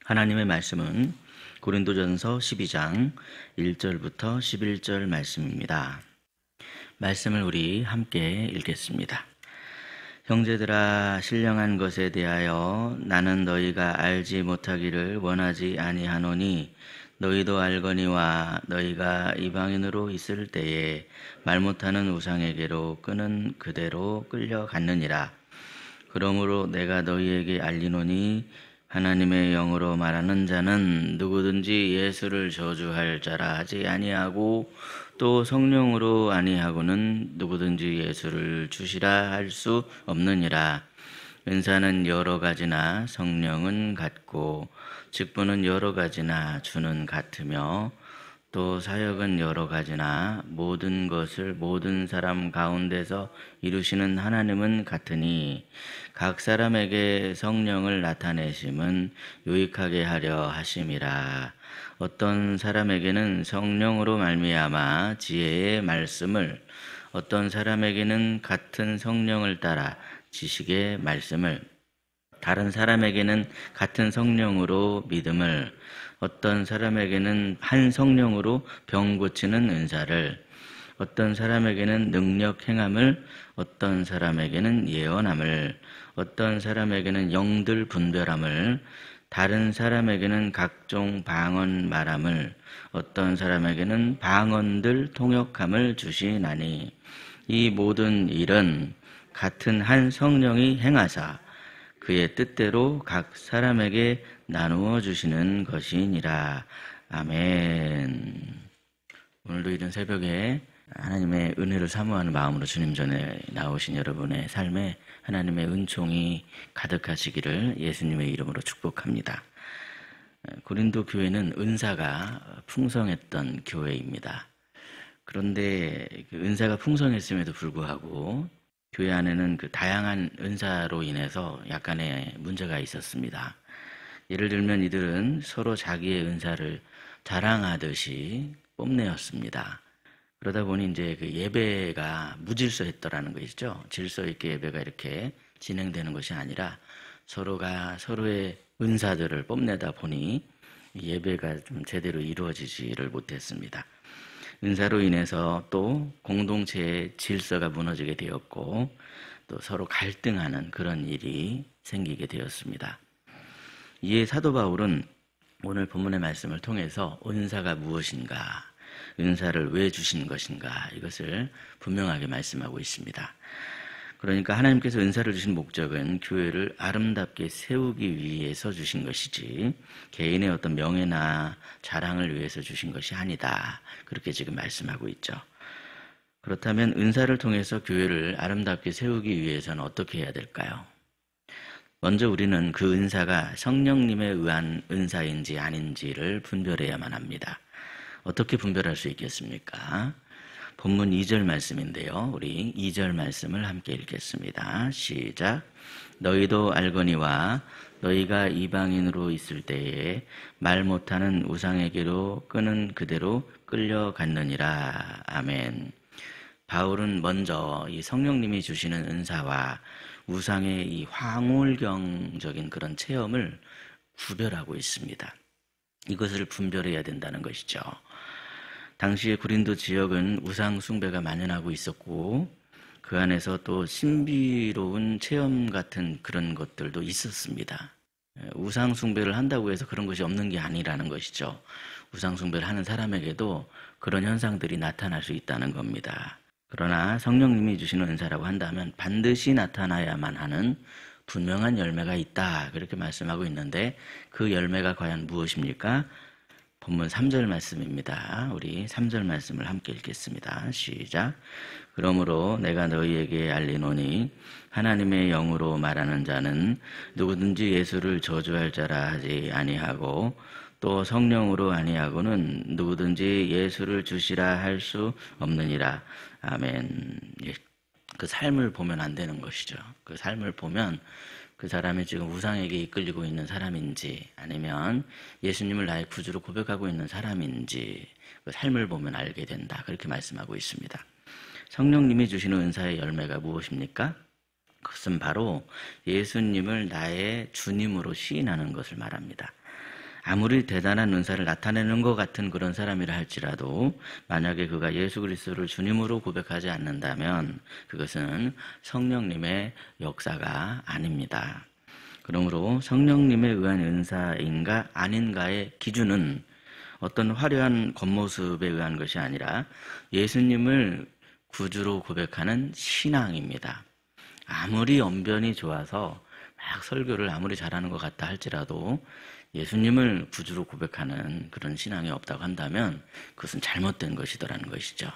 하나님의 말씀은 고린도전서 12장 1절부터 11절 말씀입니다. 말씀을 우리 함께 읽겠습니다. 형제들아, 신령한 것에 대하여 나는 너희가 알지 못하기를 원하지 아니하노니 너희도 알거니와 너희가 이방인으로 있을 때에 말 못하는 우상에게로 끄는 그대로 끌려갔느니라. 그러므로 내가 너희에게 알리노니 하나님의 영으로 말하는 자는 누구든지 예수를 저주할 자라 하지 아니하고 또 성령으로 아니하고는 누구든지 예수를 주시라 할 수 없느니라. 은사는 여러 가지나 성령은 같고 직분은 여러 가지나 주는 같으며 또 사역은 여러 가지나 모든 것을 모든 사람 가운데서 이루시는 하나님은 같으니 각 사람에게 성령을 나타내심은 유익하게 하려 하심이라. 어떤 사람에게는 성령으로 말미암아 지혜의 말씀을, 어떤 사람에게는 같은 성령을 따라 지식의 말씀을, 다른 사람에게는 같은 성령으로 믿음을, 어떤 사람에게는 한 성령으로 병 고치는 은사를, 어떤 사람에게는 능력 행함을, 어떤 사람에게는 예언함을, 어떤 사람에게는 영들 분별함을, 다른 사람에게는 각종 방언 말함을, 어떤 사람에게는 방언들 통역함을 주시나니 이 모든 일은 같은 한 성령이 행하사 그의 뜻대로 각 사람에게 나누어 주시는 것이니라. 아멘. 오늘도 이른 새벽에 하나님의 은혜를 사모하는 마음으로 주님 전에 나오신 여러분의 삶에 하나님의 은총이 가득하시기를 예수님의 이름으로 축복합니다. 고린도 교회는 은사가 풍성했던 교회입니다. 그런데 그 은사가 풍성했음에도 불구하고 교회 안에는 그 다양한 은사로 인해서 약간의 문제가 있었습니다. 예를 들면 이들은 서로 자기의 은사를 자랑하듯이 뽐내었습니다. 그러다 보니 이제 그 예배가 무질서했더라는 것이죠. 질서 있게 예배가 이렇게 진행되는 것이 아니라 서로가 서로의 은사들을 뽐내다 보니 예배가 좀 제대로 이루어지지를 못했습니다. 은사로 인해서 또 공동체의 질서가 무너지게 되었고 또 서로 갈등하는 그런 일이 생기게 되었습니다. 이에 사도 바울은 오늘 본문의 말씀을 통해서 은사가 무엇인가, 은사를 왜 주신 것인가, 이것을 분명하게 말씀하고 있습니다. 그러니까 하나님께서 은사를 주신 목적은 교회를 아름답게 세우기 위해서 주신 것이지 개인의 어떤 명예나 자랑을 위해서 주신 것이 아니다. 그렇게 지금 말씀하고 있죠. 그렇다면 은사를 통해서 교회를 아름답게 세우기 위해서는 어떻게 해야 될까요? 먼저 우리는 그 은사가 성령님에 의한 은사인지 아닌지를 분별해야만 합니다. 어떻게 분별할 수 있겠습니까? 본문 2절 말씀인데요. 우리 2절 말씀을 함께 읽겠습니다. 시작. 너희도 알거니와 너희가 이방인으로 있을 때에 말 못하는 우상에게로 끄는 그대로 끌려갔느니라. 아멘. 바울은 먼저 이 성령님이 주시는 은사와 우상의 이 황홀경적인 그런 체험을 구별하고 있습니다. 이것을 분별해야 된다는 것이죠. 당시의 고린도 지역은 우상 숭배가 만연하고 있었고 그 안에서 또 신비로운 체험 같은 그런 것들도 있었습니다. 우상 숭배를 한다고 해서 그런 것이 없는 게 아니라는 것이죠. 우상 숭배를 하는 사람에게도 그런 현상들이 나타날 수 있다는 겁니다. 그러나 성령님이 주시는 은사라고 한다면 반드시 나타나야만 하는 분명한 열매가 있다, 그렇게 말씀하고 있는데 그 열매가 과연 무엇입니까? 본문 3절 말씀입니다. 우리 3절 말씀을 함께 읽겠습니다. 시작. 그러므로 내가 너희에게 알리노니 하나님의 영으로 말하는 자는 누구든지 예수를 저주할 자라 하지 아니하고 또 성령으로 아니하고는 누구든지 예수를 주시라 할 수 없느니라. 아멘. 그 삶을 보면 안 되는 것이죠. 그 삶을 보면 그 사람이 지금 우상에게 이끌리고 있는 사람인지 아니면 예수님을 나의 구주로 고백하고 있는 사람인지 그 삶을 보면 알게 된다. 그렇게 말씀하고 있습니다. 성령님이 주시는 은사의 열매가 무엇입니까? 그것은 바로 예수님을 나의 주님으로 시인하는 것을 말합니다. 아무리 대단한 은사를 나타내는 것 같은 그런 사람이라 할지라도 만약에 그가 예수 그리스도를 주님으로 고백하지 않는다면 그것은 성령님의 역사가 아닙니다. 그러므로 성령님에 의한 은사인가 아닌가의 기준은 어떤 화려한 겉모습에 의한 것이 아니라 예수님을 구주로 고백하는 신앙입니다. 아무리 언변이 좋아서 막 설교를 아무리 잘하는 것 같다 할지라도 예수님을 구주로 고백하는 그런 신앙이 없다고 한다면 그것은 잘못된 것이더라는 것이죠.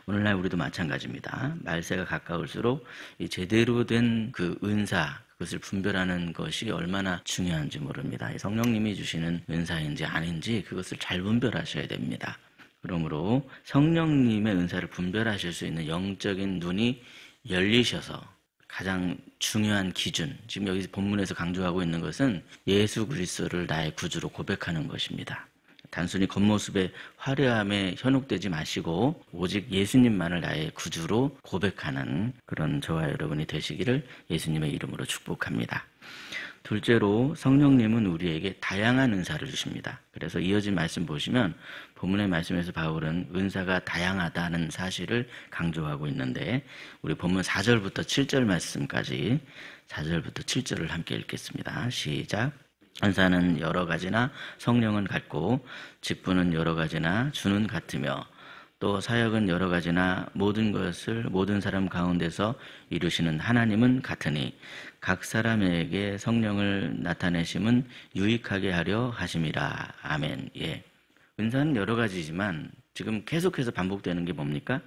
오늘날 우리도 마찬가지입니다. 말세가 가까울수록 이 제대로 된 그 은사, 그것을 분별하는 것이 얼마나 중요한지 모릅니다. 성령님이 주시는 은사인지 아닌지 그것을 잘 분별하셔야 됩니다. 그러므로 성령님의 은사를 분별하실 수 있는 영적인 눈이 열리셔서 가장 중요한 기준, 지금 여기 본문에서 강조하고 있는 것은 예수 그리스도를 나의 구주로 고백하는 것입니다. 단순히 겉모습의 화려함에 현혹되지 마시고 오직 예수님만을 나의 구주로 고백하는 그런 저와 여러분이 되시기를 예수님의 이름으로 축복합니다. 둘째로 성령님은 우리에게 다양한 은사를 주십니다. 그래서 이어진 말씀 보시면 본문의 말씀에서 바울은 은사가 다양하다는 사실을 강조하고 있는데 우리 본문 4절부터 7절 말씀까지 4절부터 7절을 함께 읽겠습니다. 시작. 은사는 여러 가지나 성령은 같고 직분은 여러 가지나 주는 같으며 또 사역은 여러 가지나 모든 것을 모든 사람 가운데서 이루시는 하나님은 같으니 각 사람에게 성령을 나타내심은 유익하게 하려 하심이라. 아멘. 예. 은사는 여러 가지지만 지금 계속해서 반복되는 게 뭡니까?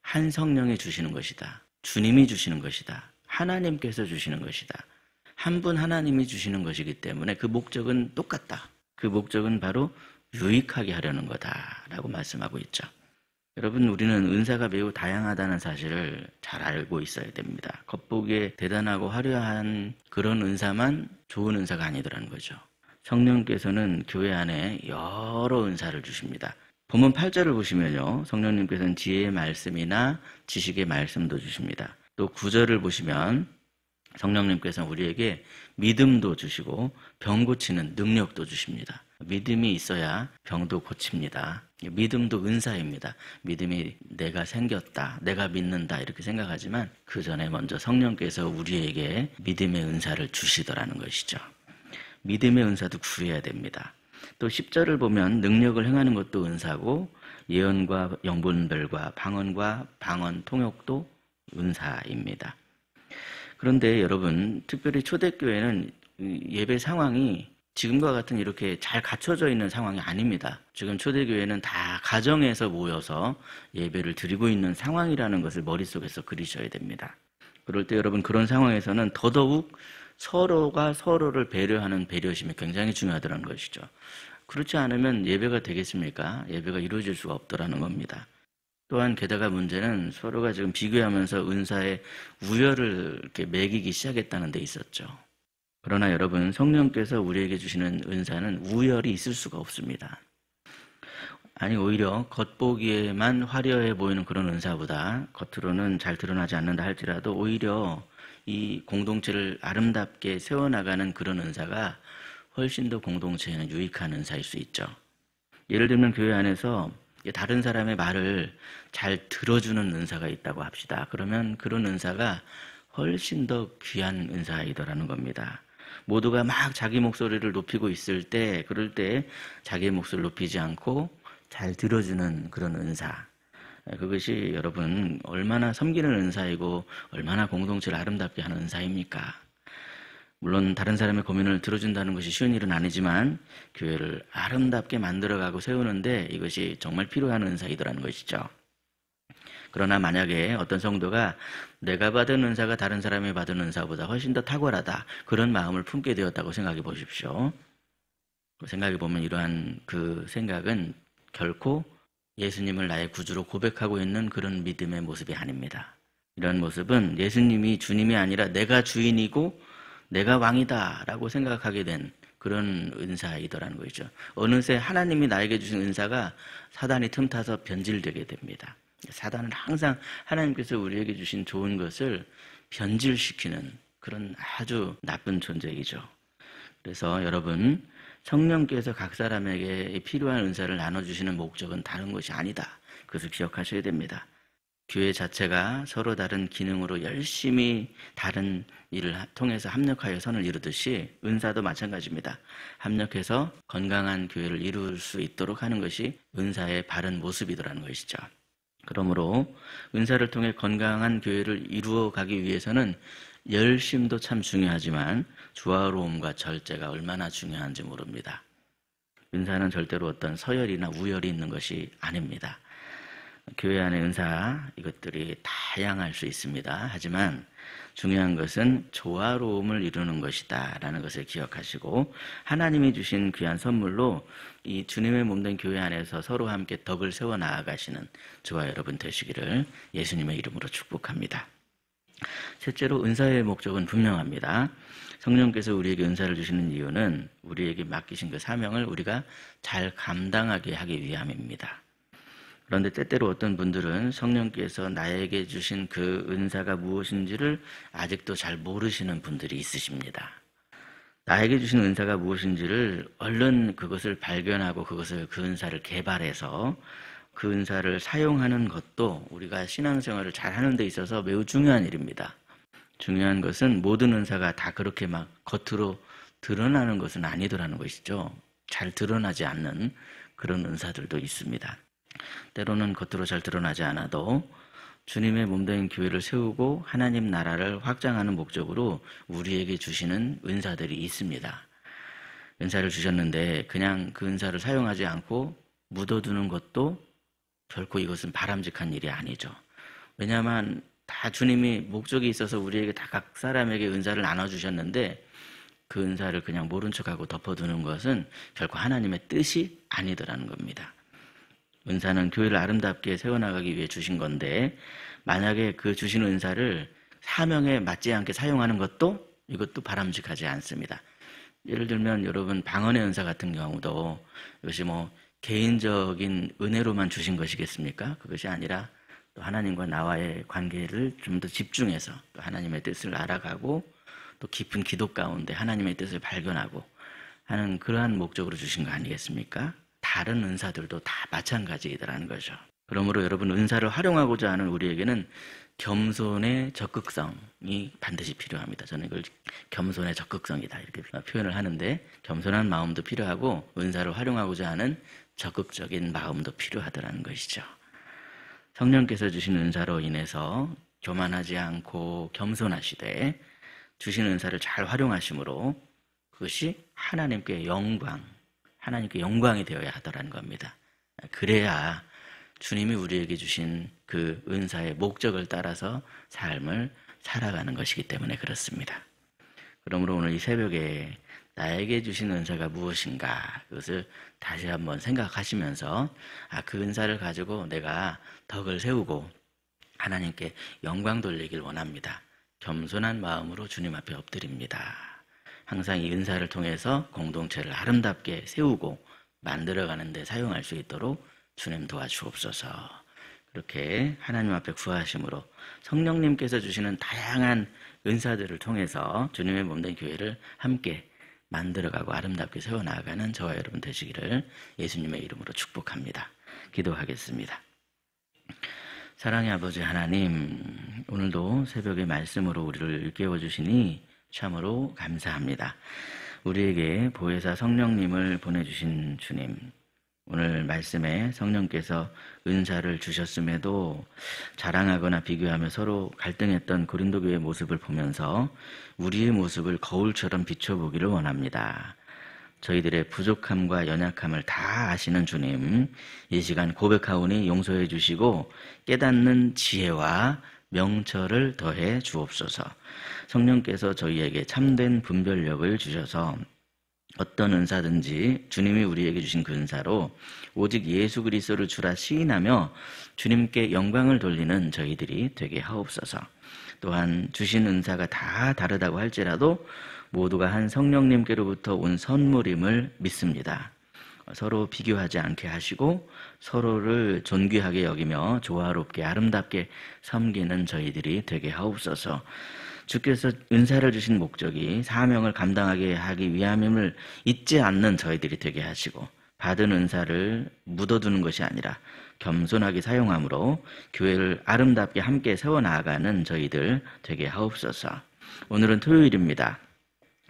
한 성령이 주시는 것이다. 주님이 주시는 것이다. 하나님께서 주시는 것이다. 한 분 하나님이 주시는 것이기 때문에 그 목적은 똑같다. 그 목적은 바로 유익하게 하려는 거다라고 말씀하고 있죠. 여러분, 우리는 은사가 매우 다양하다는 사실을 잘 알고 있어야 됩니다. 겉보기에 대단하고 화려한 그런 은사만 좋은 은사가 아니더라는 거죠. 성령께서는 교회 안에 여러 은사를 주십니다. 본문 8절을 보시면요, 성령님께서는 지혜의 말씀이나 지식의 말씀도 주십니다. 또 9절을 보시면 성령님께서는 우리에게 믿음도 주시고 병 고치는 능력도 주십니다. 믿음이 있어야 병도 고칩니다. 믿음도 은사입니다. 믿음이 내가 생겼다, 내가 믿는다 이렇게 생각하지만 그 전에 먼저 성령께서 우리에게 믿음의 은사를 주시더라는 것이죠. 믿음의 은사도 구해야 됩니다. 또 10절을 보면 능력을 행하는 것도 은사고 예언과 영분별과 방언과 방언 통역도 은사입니다. 그런데 여러분, 특별히 초대교회는 예배 상황이 지금과 같은 이렇게 잘 갖춰져 있는 상황이 아닙니다. 지금 초대교회는 다 가정에서 모여서 예배를 드리고 있는 상황이라는 것을 머릿속에서 그리셔야 됩니다. 그럴 때 여러분, 그런 상황에서는 더더욱 서로가 서로를 배려하는 배려심이 굉장히 중요하다는 것이죠. 그렇지 않으면 예배가 되겠습니까? 예배가 이루어질 수가 없더라는 겁니다. 또한 게다가 문제는 서로가 지금 비교하면서 은사의 우열을 이렇게 매기기 시작했다는 데 있었죠. 그러나 여러분, 성령께서 우리에게 주시는 은사는 우열이 있을 수가 없습니다. 아니, 오히려 겉보기에만 화려해 보이는 그런 은사보다 겉으로는 잘 드러나지 않는다 할지라도 오히려 이 공동체를 아름답게 세워나가는 그런 은사가 훨씬 더 공동체에는 유익한 은사일 수 있죠. 예를 들면 교회 안에서 다른 사람의 말을 잘 들어주는 은사가 있다고 합시다. 그러면 그런 은사가 훨씬 더 귀한 은사이더라는 겁니다. 모두가 막 자기 목소리를 높이고 있을 때, 그럴 때 자기의 목소리를 높이지 않고 잘 들어주는 그런 은사. 그것이 여러분 얼마나 섬기는 은사이고 얼마나 공동체를 아름답게 하는 은사입니까? 물론 다른 사람의 고민을 들어준다는 것이 쉬운 일은 아니지만 교회를 아름답게 만들어가고 세우는데 이것이 정말 필요한 은사이더라는 것이죠. 그러나 만약에 어떤 성도가 내가 받은 은사가 다른 사람이 받은 은사보다 훨씬 더 탁월하다, 그런 마음을 품게 되었다고 생각해 보십시오. 생각해 보면 이러한 그 생각은 결코 예수님을 나의 구주로 고백하고 있는 그런 믿음의 모습이 아닙니다. 이런 모습은 예수님이 주님이 아니라 내가 주인이고 내가 왕이다 라고 생각하게 된 그런 은사이더라는 것이죠. 어느새 하나님이 나에게 주신 은사가 사단이 틈타서 변질되게 됩니다. 사단은 항상 하나님께서 우리에게 주신 좋은 것을 변질시키는 그런 아주 나쁜 존재이죠. 그래서 여러분, 성령께서 각 사람에게 필요한 은사를 나눠주시는 목적은 다른 것이 아니다. 그것을 기억하셔야 됩니다. 교회 자체가 서로 다른 기능으로 열심히 다른 일을 통해서 합력하여 선을 이루듯이 은사도 마찬가지입니다. 합력해서 건강한 교회를 이룰 수 있도록 하는 것이 은사의 바른 모습이더라는 것이죠. 그러므로 은사를 통해 건강한 교회를 이루어 가기 위해서는 열심도 참 중요하지만 조화로움과 절제가 얼마나 중요한지 모릅니다. 은사는 절대로 어떤 서열이나 우열이 있는 것이 아닙니다. 교회 안의 은사, 이것들이 다양할 수 있습니다. 하지만 중요한 것은 조화로움을 이루는 것이다 라는 것을 기억하시고, 하나님이 주신 귀한 선물로 이 주님의 몸된 교회 안에서 서로 함께 덕을 세워 나아가시는 저와 여러분 되시기를 예수님의 이름으로 축복합니다. 셋째로, 은사의 목적은 분명합니다. 성령께서 우리에게 은사를 주시는 이유는 우리에게 맡기신 그 사명을 우리가 잘 감당하게 하기 위함입니다. 그런데 때때로 어떤 분들은 성령께서 나에게 주신 그 은사가 무엇인지를 아직도 잘 모르시는 분들이 있으십니다. 나에게 주신 은사가 무엇인지를 얼른 그것을 발견하고 그 은사를 개발해서 그 은사를 사용하는 것도 우리가 신앙생활을 잘 하는 데 있어서 매우 중요한 일입니다. 중요한 것은 모든 은사가 다 그렇게 막 겉으로 드러나는 것은 아니더라는 것이죠. 잘 드러나지 않는 그런 은사들도 있습니다. 때로는 겉으로 잘 드러나지 않아도 주님의 몸된 교회를 세우고 하나님 나라를 확장하는 목적으로 우리에게 주시는 은사들이 있습니다. 은사를 주셨는데 그냥 그 은사를 사용하지 않고 묻어두는 것도 결코 이것은 바람직한 일이 아니죠. 왜냐하면 다 주님이 목적이 있어서 우리에게 다 각 사람에게 은사를 나눠주셨는데 그 은사를 그냥 모른 척하고 덮어두는 것은 결코 하나님의 뜻이 아니더라는 겁니다. 은사는 교회를 아름답게 세워나가기 위해 주신 건데, 만약에 그 주신 은사를 사명에 맞지 않게 사용하는 것도 이것도 바람직하지 않습니다. 예를 들면 여러분, 방언의 은사 같은 경우도 이것이 개인적인 은혜로만 주신 것이겠습니까? 그것이 아니라 또 하나님과 나와의 관계를 좀 더 집중해서 또 하나님의 뜻을 알아가고 또 깊은 기도 가운데 하나님의 뜻을 발견하고 하는 그러한 목적으로 주신 거 아니겠습니까? 다른 은사들도 다 마찬가지이더라는 거죠. 그러므로 여러분, 은사를 활용하고자 하는 우리에게는 겸손의 적극성이 반드시 필요합니다. 저는 이걸 겸손의 적극성이다 이렇게 표현을 하는데, 겸손한 마음도 필요하고 은사를 활용하고자 하는 적극적인 마음도 필요하더라는 것이죠. 성령께서 주신 은사로 인해서 교만하지 않고 겸손하시되 주신 은사를 잘 활용하심으로 그것이 하나님께 영광이 되어야 하더라는 겁니다. 그래야 주님이 우리에게 주신 그 은사의 목적을 따라서 삶을 살아가는 것이기 때문에 그렇습니다. 그러므로 오늘 이 새벽에 나에게 주신 은사가 무엇인가, 그것을 다시 한번 생각하시면서 그 은사를 가지고 내가 덕을 세우고 하나님께 영광 돌리길 원합니다. 겸손한 마음으로 주님 앞에 엎드립니다. 항상 이 은사를 통해서 공동체를 아름답게 세우고 만들어가는 데 사용할 수 있도록 주님 도와주옵소서. 그렇게 하나님 앞에 구하심으로 성령님께서 주시는 다양한 은사들을 통해서 주님의 몸된 교회를 함께 만들어가고 아름답게 세워나가는 저와 여러분 되시기를 예수님의 이름으로 축복합니다. 기도하겠습니다. 사랑의 아버지 하나님, 오늘도 새벽의 말씀으로 우리를 일깨워 주시니 참으로 감사합니다. 우리에게 보혜사 성령님을 보내주신 주님, 오늘 말씀에 성령께서 은사를 주셨음에도 자랑하거나 비교하며 서로 갈등했던 고린도 교회의 모습을 보면서 우리의 모습을 거울처럼 비춰보기를 원합니다. 저희들의 부족함과 연약함을 다 아시는 주님, 이 시간 고백하오니 용서해 주시고 깨닫는 지혜와 명철을 더해 주옵소서. 성령께서 저희에게 참된 분별력을 주셔서 어떤 은사든지 주님이 우리에게 주신 그 은사로 오직 예수 그리스도를 주라 시인하며 주님께 영광을 돌리는 저희들이 되게 하옵소서. 또한 주신 은사가 다 다르다고 할지라도 모두가 한 성령님께로부터 온 선물임을 믿습니다. 서로 비교하지 않게 하시고 서로를 존귀하게 여기며 조화롭게 아름답게 섬기는 저희들이 되게 하옵소서. 주께서 은사를 주신 목적이 사명을 감당하게 하기 위함임을 잊지 않는 저희들이 되게 하시고 받은 은사를 묻어두는 것이 아니라 겸손하게 사용함으로 교회를 아름답게 함께 세워나가는 저희들 되게 하옵소서. 오늘은 토요일입니다.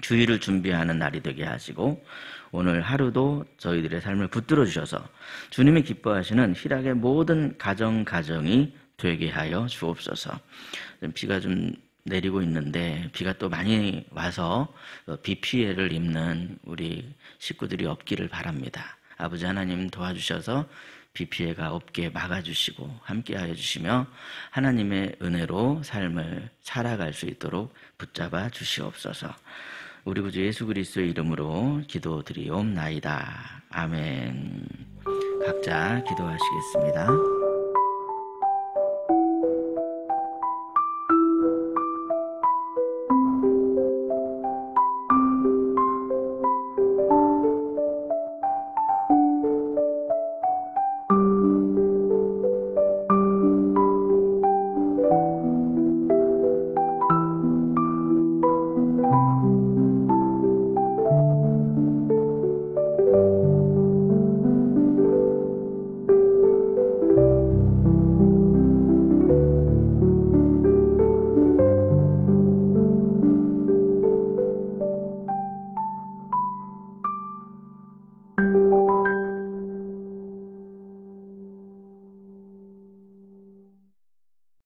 주일을 준비하는 날이 되게 하시고 오늘 하루도 저희들의 삶을 붙들어 주셔서 주님이 기뻐하시는 희락의 모든 가정이 되게 하여 주옵소서. 비가 좀 내리고 있는데 비가 또 많이 와서 비 피해를 입는 우리 식구들이 없기를 바랍니다. 아버지 하나님 도와주셔서 비 피해가 없게 막아주시고 함께하여 주시며 하나님의 은혜로 삶을 살아갈 수 있도록 붙잡아 주시옵소서. 우리 구주 예수 그리스도의 이름으로 기도드리옵나이다. 아멘. 각자 기도하시겠습니다.